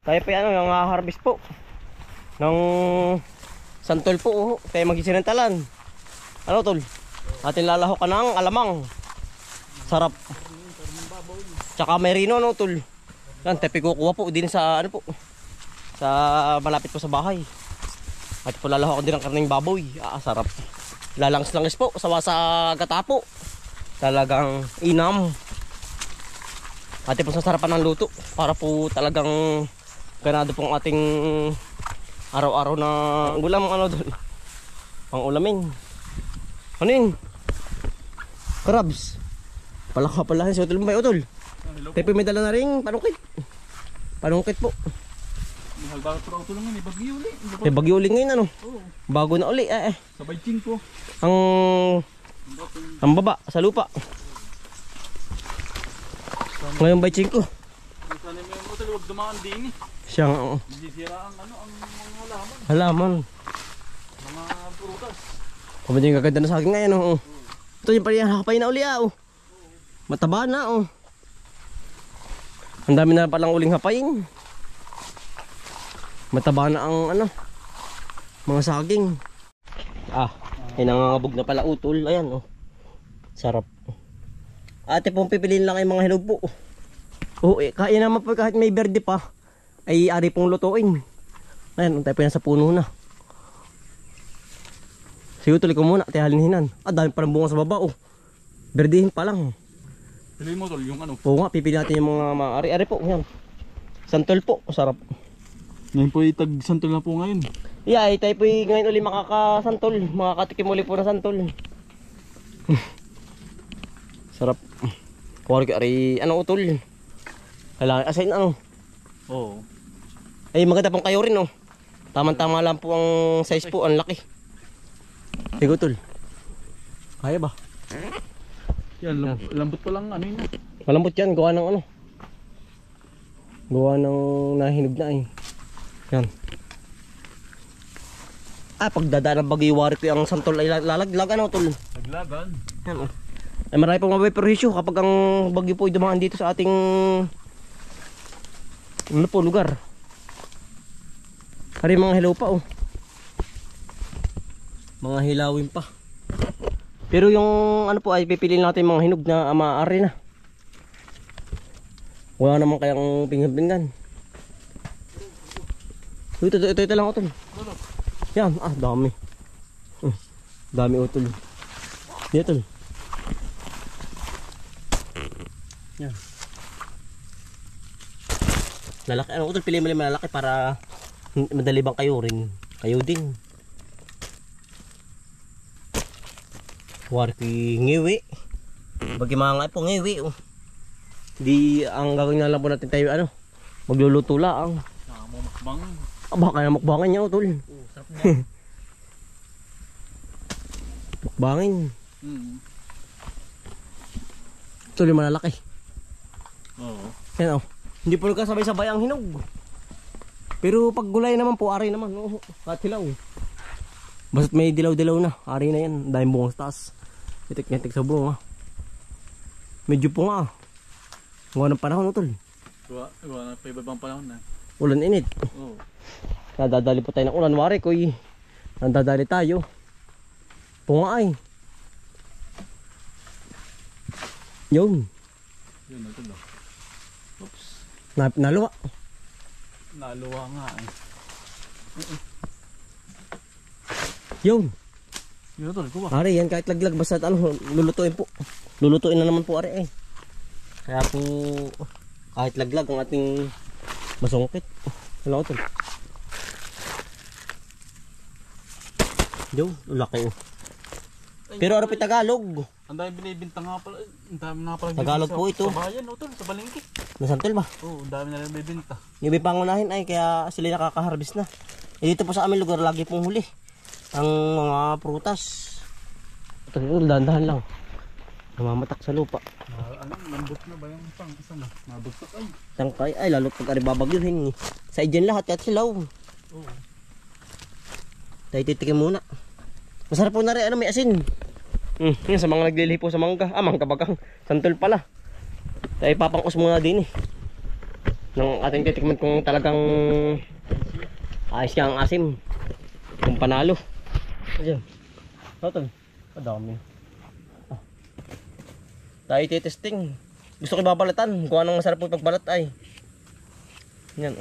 Tayo pa ano, yung harvest po ng santol po. Tayo magsisinantalan. Ano tol? Atin lalahok ka ng alamang. Sarap. Tsaka merino no tol. Yan, tayo kukuha po din sa ano po. Sa malapit po sa bahay. At po lalahok din ng karning baboy. Sarap. Lalangs-langis po. Sawa sa gata po. Talagang inam. Ate po sa sarapan ng luto. Para po talagang ganado pong ating araw-araw na ulam. Ano doon? Pang ulamin. Ano yun? Crabs. Palaka si Utol mo ba Utol? Tayo po may dala na rin panungkit. Panungkit po. Bakit pa Utol lang bagyo uli. May bagyo uli ngayon ano? Bago na uli Sabay ko. Ang baba sa lupa. Ngayon bay 5. Sana may Utol wag dumaan din eh. Siyang Sisira ang ano ang mga halaman. Mga prutas. Pwede yung gaganda na sa akin ngayon Ito yung hakapay na uli Mataba na Ang dami na palang uling hapayin. Mataba na ang ano mga saging. Ay nangangabog na pala Utol. Ayan sarap. Ate pong pipiliin lang ay mga hinog po. Kaya naman po kahit may berde pa ay ari pong lutuin. Ayan, tayo pa yan sa puno na. Sige tuloy ko muna, tihalinhinan. Dami palang bunga sa baba Berdihin pa lang. Piliin mo tol yung ano. Oo nga, pipili natin yung mga ari-ari po. Yan. Santol po, sarap. Ngayon po itag santol na po ngayon. Tayo po ngayon uli makakasantol. Makakatikim uli po na santol. Sarap. Kuwari ka ari, Utol? Kailangan asayin Oo. Ay maganda pong kayo rin Tama-tama lang po ang size po, ang laki. Sige Utol. Kaya ba? Yan, lambot pa lang ano yun Malambot yan, gawa ng gawa ng nahinog na Yan. Pagdadaan ng bagyo wari ko yung santol ay lalaglag Utol. Naglagan. Yan Ay marami pong mabiperhisyo kapag ang bagyo po ay dumaan dito sa ating lugar. Hari mga hilaw pa Mga hilawin pa. Pero yung po ay pipiliin natin mga hinog na maaari na. Wala naman kayang pinggan-pinggan. Ito lang Utol. Yan, dami. Dami Utol. Dito Utol. Yan. Lalaki Utol, piliin mo lang malalaki para madali bang kayo rin. Kayo din. Warki ngiwi. Bagi mga po ngiwi Di ang gagawin na lang po natin tayo magluluto lang. Mukbang. Baka na mukbangan niya Utol. Sarap na. Mukbangin. Utol yung malalaki. Yan Hindi po nagkasabay-sabay ang hinog. Pero pag gulay naman po, ari naman kahit hilaw. Basta't may dilaw-dilaw na, ari na yan. Dahil bunga sa taas. Itik-itik sa bunga. Medyo po nga gawa ng panahon Utol. Gawa na pa ibabang panahon na. Ulan init. Nadadali po tayo ng ulan. Wari ko nadadali tayo. Punga ay. Yun Utol. Oops. Naluwa. Naluwa nga Yun Utol, kuha. Ari yan kahit laglag basta lulutuin po. Lulutuin na naman po ari Kaya po kahit laglag ang ating masungkit. Wala Utol. Yun, laki Pero ano po Tagalog? Ang dami binibinta nga pala. Ang dami nga pala Tagalog po ito. Sa bayan Utol, sa balengke. Nasantol ba? Ang dami na lang bibinta. Yung may pangunahin ay kaya sila nakaka-harvest na. Dito po sa aming lugar lagi pong huli ang mga prutas. Ito dahan-dahan lang. Namamatak sa lupa. Lambot na ba yung pang isa na? Mabagsak ay. Tangkay ay lalo pag aribabagyuhin. Sa idyan lahat at silaw. Tayo titikim muna. Masarap po na rin may asin. Yan sa mga naglilihi po sa mangga. Mangga bagang. Santol pala. Tayo papangos muna din Nung ating titikman kung talagang ayos ka ang asim. Kung panalo. Ayan. Totoo. Madami. Tayo titesting. Gusto ko ibabalatan kung anong masarap po pagbalat ay. Yan.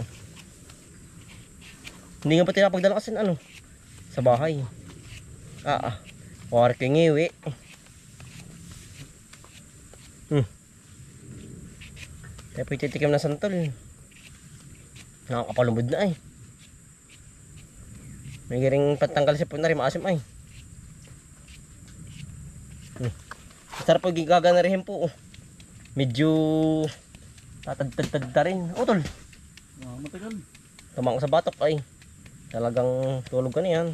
Hindi nga pa tinapagdala kasi ano sa bahay. Huwag kang ngiwi. Tayo po titikim ng santol. Nakakapalubod na ay. May giring patanggal siya po na rin maasim ay. Sarap po gagana rin po. Medyo tatad-tad na rin. Tol. Matagal. Tumang sa batok ay. Talagang tulog ka na yan.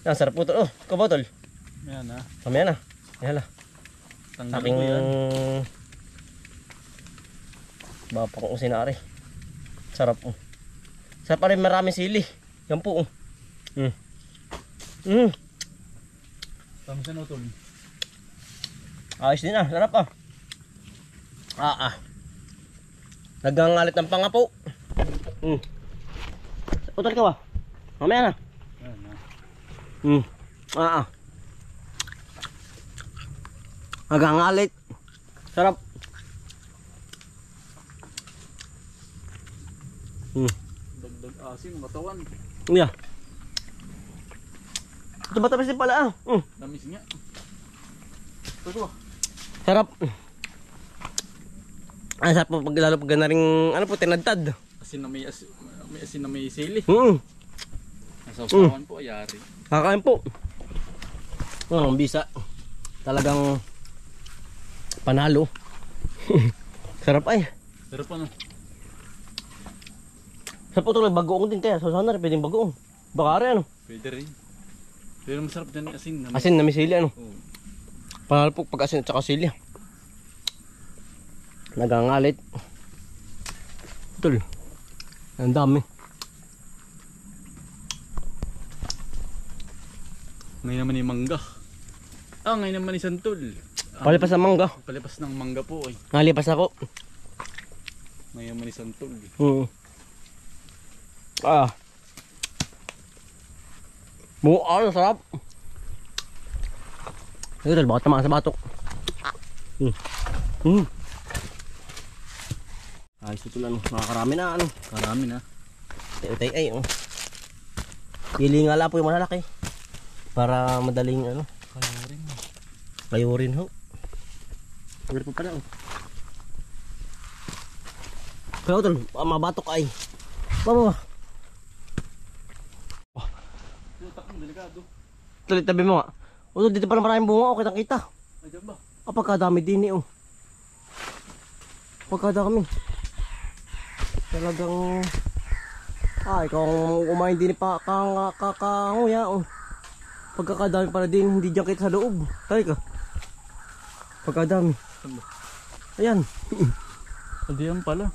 Yan, sarap po tol. Ikaw ba tol? Yan ha. Mamaya na. Yan hala. Tanggal Aking ko yan. bapa kong usinari. Sarap po. Sarap pa rin maraming sili. Yan po. Tama siya na tol. Ayos din ah. Sarap ah. Nagangalit ng panga po. Utol ka ba? Mamaya na. Yan ha. Nagangalit. Sarap. Dagdag asin, matawan. Yeah. Ito matamis din pala ah. Tamis nga. Ito ba? Sarap. Ang sarap po pag lalo pag na rin ano po tinadtad. Asin na may asin na may sili. Nasawsawan po ayari. Kakain po. Bisa. Talagang panalo. Sarap ay. Sarap ano? Sarap po ito bagoong din kaya. So sana rin pwedeng bagoong. Baka rin ano. Pwede rin. Pero masarap dyan yung asin. Asin na may sili ano. Oo. Panalo po pag asin at saka sili. Nagangalit. Tol. Ang dami. Ngayon naman yung mangga. Ngayon naman yung santol. Palipas ng mangga. Palipas ng mangga po eh. Nalipas ako. Ngayon naman yung santol. Mual, sarap. Ito, bakit tamaan sa batok. Ayos ito lang, nakakarami na ano. Karami na. Tay ay pili nga lang po yung malalaki para madaling ano. Kayo rin ho. Pwede po pala Kaya ito, mabatok ay. Baba. Delikado. Tuloy tabi mo nga. O dito pala maraming bunga o kitang kita. Ay dyan ba? Pagkadami din eh Pagkadami. Talagang ikaw ang kumain din pa kakanguya Pagkakadami pala din hindi dyan kita sa loob. Tayo ka. Pagkadami. Ayan. Hindi yan pala.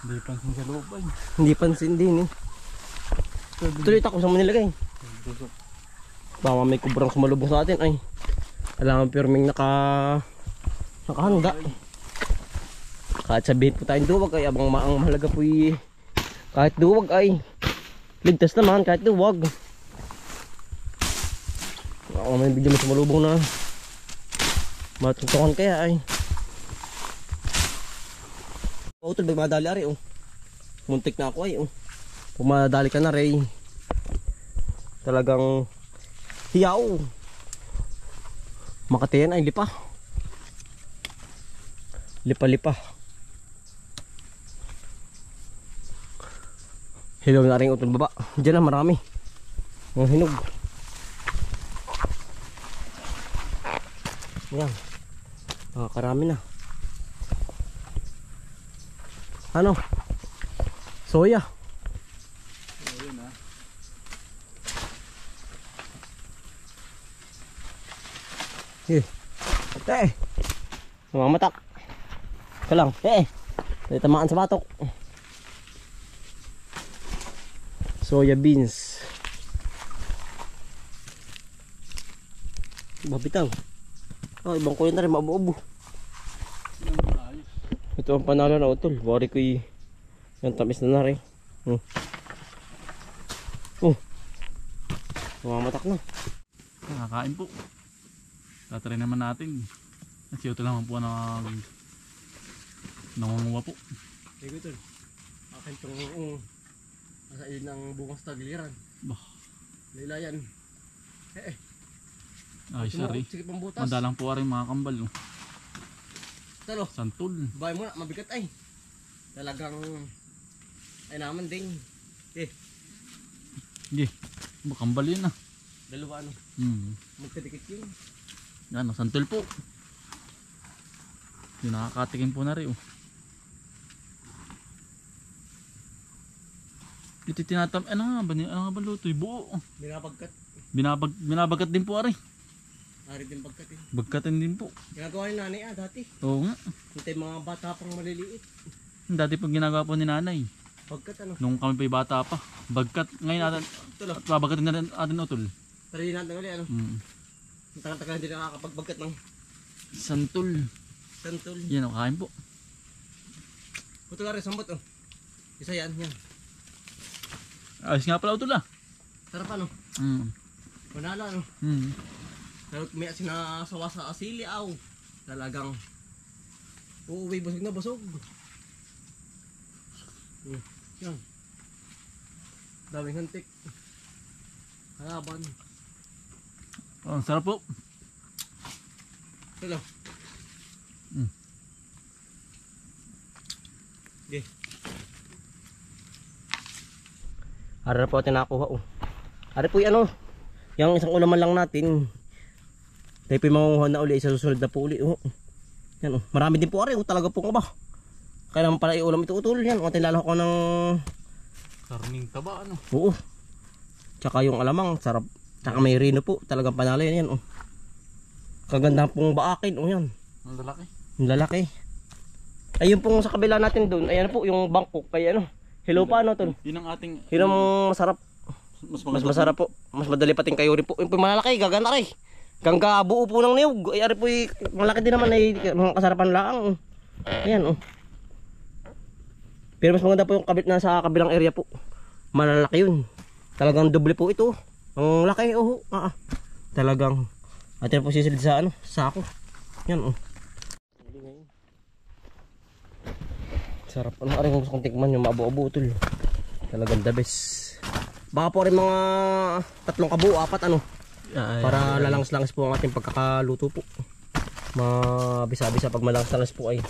Hindi pansin sa loob ay. Hindi pansin din eh. Tuloy ako sa manilagay. Baka may kubrang sumalubong sa atin ay. Alam pirming nakahanda. Kahit sabihin po tayong duwag ay abang ang mahalaga po kahit duwag ay ligtas naman kahit duwag. May bigyan mo sumalubong na matungtungan kaya ay. Utol madali ari muntik na ako ay pumadali ka na rin. Talagang hiyaw. Makatiyan ay lipa. Lipa-lipa. Hilaw na rin utol baba. Diyan na marami. Ang hinog. Yan. Karami na. Ano? Soya. Ayun ha. Mamatak. Ito lang. May tamaan sa batok. Soya beans. Babitaw. Ibang kulay na rin, mabubo. Ito ang panalo na utol. Bari ko yung tamis na rin. Mamatak na. Nakakain po. Tatry naman natin. Kasi ito naman po nangunguha po. Sige utol. Akin itong nasa ilid ng bukang tagiliran. Bah. Lilayan. Ay, sorry. Sige pang butas. Madalang po rin mga kambal. Oh. Talo. Santol. Bahay mo na, mabigat ay. Talagang ay naman din. Hindi. Kambal yun ah. Dalawa ano. Magkadikit yun. Yan, santol po. Yung nakakatikin po na rin. Oh. Ito tinatam. Ano nga ba luto? Buo. Binabagkat. Binabagat din po ari. Ari din bagkat eh. Bagkatin din po. Ginagawa ni nanay dati. Oo nga. Hintay mga bata pang maliliit. Dati pag ginagawa po ni nanay. Bagkat ano. Nung kami pa'y bata pa. Bagkat. Ngayon natin. At babagatin na rin atin utol. Tari natin ulit ano. Tagal-tagal hindi nakakapagbagkat ng Santol. santol. Yan o, kain po. Utol ari sambot oh. Isa yan. Ayos nga pala utol ah. Sarap ano. Panalo ano. Pero may sinasawa sa asili aw. Talagang uuwi busog na busog. Yan. Daming hantik. Halaban. Oh, sarap po. Hello. Okay. Ara po tinakuha oh. Ari po ano. Yung isang ulaman lang natin. Tayo po yung mangunguha na uli. Isa susunod na po uli oh. Yan oh. Marami din po ari oh. Talaga po nga ba. Kaya naman pala iulam ito utol. Yan. Atin lalako ng Karning taba ano. oo. Tsaka yung alamang sarap. Tsaka may rino po. Talagang panalo yan oh. Kaganda pong baakin oh yan. Ang lalaki. Ang lalaki. Ayun pong sa kabila natin doon. Ayan po yung Bangkok. Kaya ano. Hello pa ano tol. Yun ang ating. Yun ang masarap. Mas masarap po. Mas madali pating kayo rin po. Yung po malalaki. Gagana rin. Gangga buo po ng niyog. Ay ari po malaki din naman ay mga kasarapan lang. Ayan oh. Pero mas maganda po yung kabit na sa kabilang area po. Malalaki yun. Talagang doble po ito. Ang laki oh. Talagang atin po sisilid sa ano, sako. Yan oh. Sarap ano rin kung gusto kong tikman yung maabo-abo tol. Talagang the best. Baka po rin mga 3 kabuo, 4 ano. Para lalangs-langs po ang ating pagkakaluto po. Mabisa-bisa pag malangs-langs po ay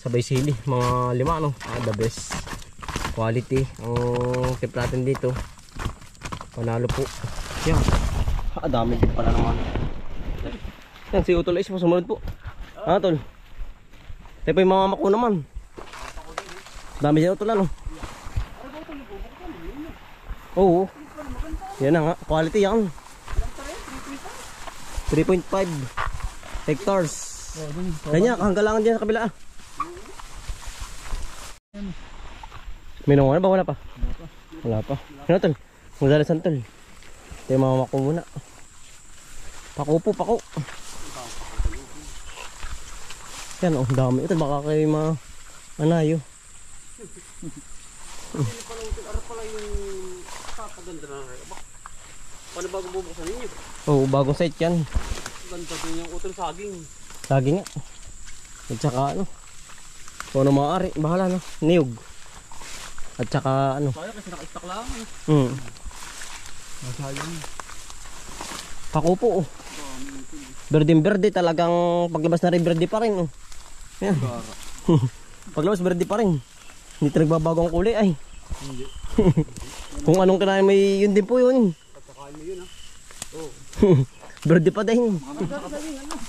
sabay sili, mga 5 ano. The best quality ang tip natin dito. Panalo po. Yan. Dami din pala naman. Yan si Utol is sumunod po. Tol. Tayo po yung mga mako naman. Dami din Utol ano. Oo. Yan na nga. Quality yan. 3.5 hectares. Ganyan, hanggalangan dyan sa kabila. May nanguha na ba? Wala pa? Wala pa. Ano tol? Magdalasan tol. Tayo mamamako muna. Pako po, pako. Yan oh, dami. Ito baka kayo anayo. Ano pala yung papaganda na rin? Paano bago bubuksan ninyo? Oo, bagong site yan. Ganda din yung utol saging. Saging nga. At saka ano. Kung ano maaari, bahala no. Niyog. At saka ano. Kaya kasi naka-stock lang. Masayang. Pako po oh. Berde talagang paglabas na rin berde pa rin oh. Yan. Paglabas berde pa rin. Hindi ito nagbabago ang kulay ay. Hindi. Kung anong kinain may yun din po yun. Pagkakain mo yun ha. Oo. Berde pa din.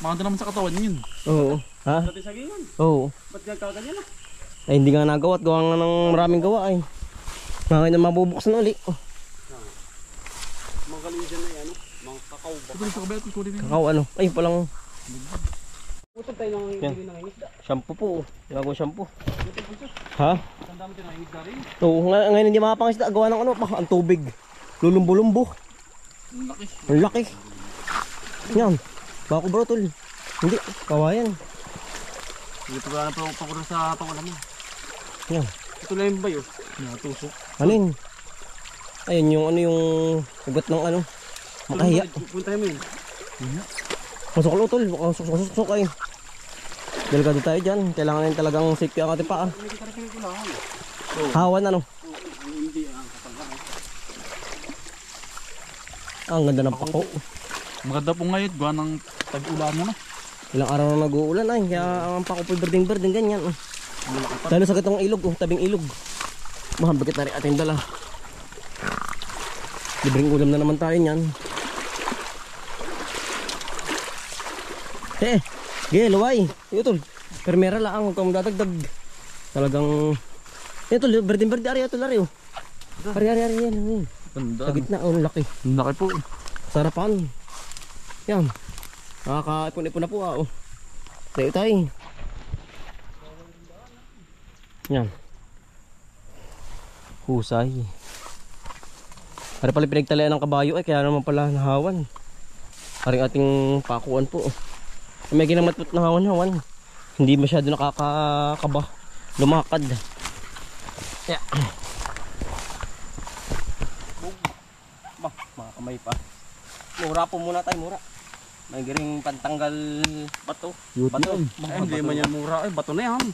Maganda naman sa katawan yun. Oo. Ha? Dati sagingan. Oo. Ba't nagkaganyan ah? Ay hindi nga nagawa at gawa nga ng maraming gawa ay. Ngayon na mabubuksan ulit. Magaling dyan na ano. Mga kakao ba? Kakao ano? Ay palang. Utol tayo nang hindi nang isda. Shampoo po. Gagawin shampoo. Ha? Ang dami tayo nang isda rin. Oo. Ngayon hindi makapangisda. Gawa ng ano pa. Ang tubig. Lulumbo-lumbo. Ang laki. Ang laki. Yan. Bako bro tol. Hindi. Kawayan. Dito ba na pagkura sa pangulam mo? Yan. Ito lang yung bayo. Natusok. Alin? Ayun yung ano yung ugat ng ano. Makahiya. Puntahin mo yun. Masuk utol. Masuk ay. Delikado tayo dyan. Kailangan din talagang safety ang ating paa. May kitarapin ko lang. Hawan ano. Hindi ang kapangkahan. Ang ganda ng pako. Maganda po ngayon, gawa ng tag-ulan mo na. Ilang araw na nag-uulan ay. Kaya ang pako po'y berding-berding ganyan. Lalo sa kitong ilog. Tabing ilog. Mahabagit na rin ating dala. Libreng ulam na naman tayo niyan. Luway. Ito, permera lang. Huwag kang dadagdag. Talagang... Ito, berding-berding. Ari, ito, Ari. Ari. Yan. Ganda. Sa gitna, laki. Laki po. Sarapan. Yan. Nakakaipon-ipon na po. Tayo. Yan. Husay. Ari pala pinagtalayan ng kabayo ay kaya naman pala nahawan. Aring ating pakuan po. May ginamatmat na hawan-hawan. Hindi masyado nakakakaba. Lumakad. Yeah. Mga kamay pa. Mura po muna tayo, mura. May giring pantanggal bato. Bato. Ay, hindi man yan mura. Ay, bato na yan.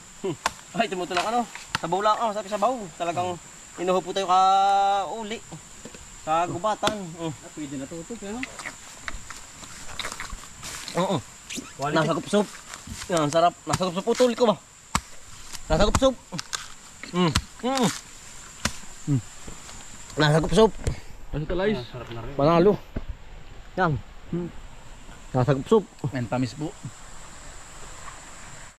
Ay, tumuto lang ano. Sabaw lang ako, sabi sabaw. Talagang inuho po tayo ka uli. Sa gubatan. Pwede na tutok yan. Oo. Nasa gupsup. Yan, sarap. Nasa gupsup utol ko ba? Nasa gupsup. Nasa gupsup. Ano talay? Sarap na rin. Panalo. Yan. Nasa gupsup. Mentamis po.